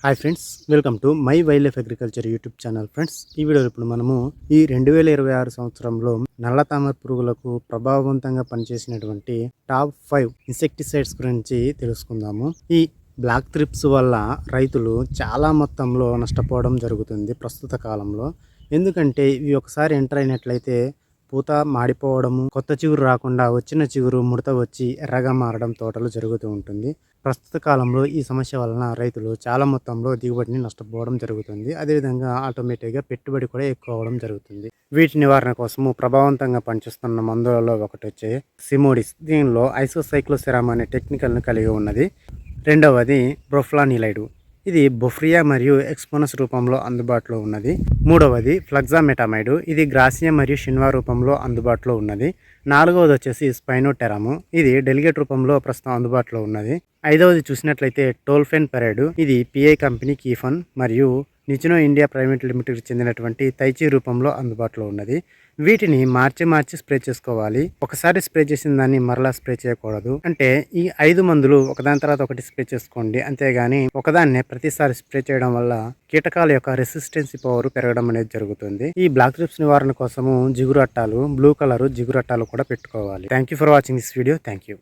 Hi friends, welcome to my wild life agriculture YouTube channel. Friends, ఈ వీడియోలో ఇప్పుడు మనము ఈ 2026 సంవత్సరంలో నల్ల తామర పురుగులకు ప్రభావవంతంగా పనిచేసినటువంటి టాప్ 5 ఇన్సెక్టిసైడ్స్ గురించి తెలుసుకుందాము. ఈ బ్లాక్ థ్రిప్స్ వల్ల రైతులు చాలా మొత్తంలో నష్టపోవడం జరుగుతుంది ప్రస్తుత కాలంలో. ఎందుకంటే ఇవి ఒకసారి ఎంటర్ అయినట్లయితే పూత మాడిపోవడము, కొత్త చిగురు రాకుండా వచ్చిన చిగురు ముడత వచ్చి ఎర్రగా మారడం తోటలు జరుగుతూ ఉంటుంది. ప్రస్తుత కాలంలో ఈ సమస్య వలన రైతులు చాలా మొత్తంలో దిగుబడిని నష్టపోవడం జరుగుతుంది. అదేవిధంగా ఆటోమేటిక్గా పెట్టుబడి కూడా ఎక్కువ అవడం జరుగుతుంది. వీటి నివారణ కోసము ప్రభావవంతంగా పనిచేస్తున్న మందులలో ఒకటి వచ్చే సిమోడిస్. దీనిలో ఐసోసైక్లోసెరామ్ అనే టెక్నికల్ను కలిగి ఉన్నది. రెండవది బ్రోఫ్లానిలైడ్. ఇది బొఫ్రియా మరియు ఎక్స్పోనస్ రూపంలో అందుబాటులో ఉన్నది. మూడవది ఫ్లక్సామెటామైడ్. ఇది గ్రాసియా మరియు షిన్వా రూపంలో అందుబాటులో ఉన్నది. నాలుగవది వచ్చేసి స్పైనోటెరాము. ఇది డెలిగేట్ రూపంలో ప్రస్తుతం అందుబాటులో ఉన్నది. ఐదవది చూసినట్లయితే టోల్ఫెన్ పెరైడ్. ఇది పిఐ కంపెనీ కీఫన్ మరియు నిచినో ఇండియా ప్రైవేట్ లిమిటెడ్కి చెందినటువంటి తైచి రూపంలో అందుబాటులో ఉన్నది. వీటిని మార్చి స్ప్రే చేసుకోవాలి. ఒకసారి స్ప్రే చేసిన దాన్ని మరలా స్ప్రే చేయకూడదు. అంటే ఈ 5 మందులు ఒకదాని తర్వాత ఒకటి స్ప్రే చేసుకోండి. అంతేగాని ఒకదాన్నే ప్రతిసారి స్ప్రే చేయడం వల్ల కీటకాల యొక్క రెసిస్టెన్సీ పవర్ పెరగడం అనేది జరుగుతుంది. ఈ బ్లాక్ థ్రిప్స్ నివారణ కోసము జిగురు అట్టాలు, బ్లూ కలర్ జిగురు అట్టాలు కూడా పెట్టుకోవాలి. Thank you for watching this video. Thank you.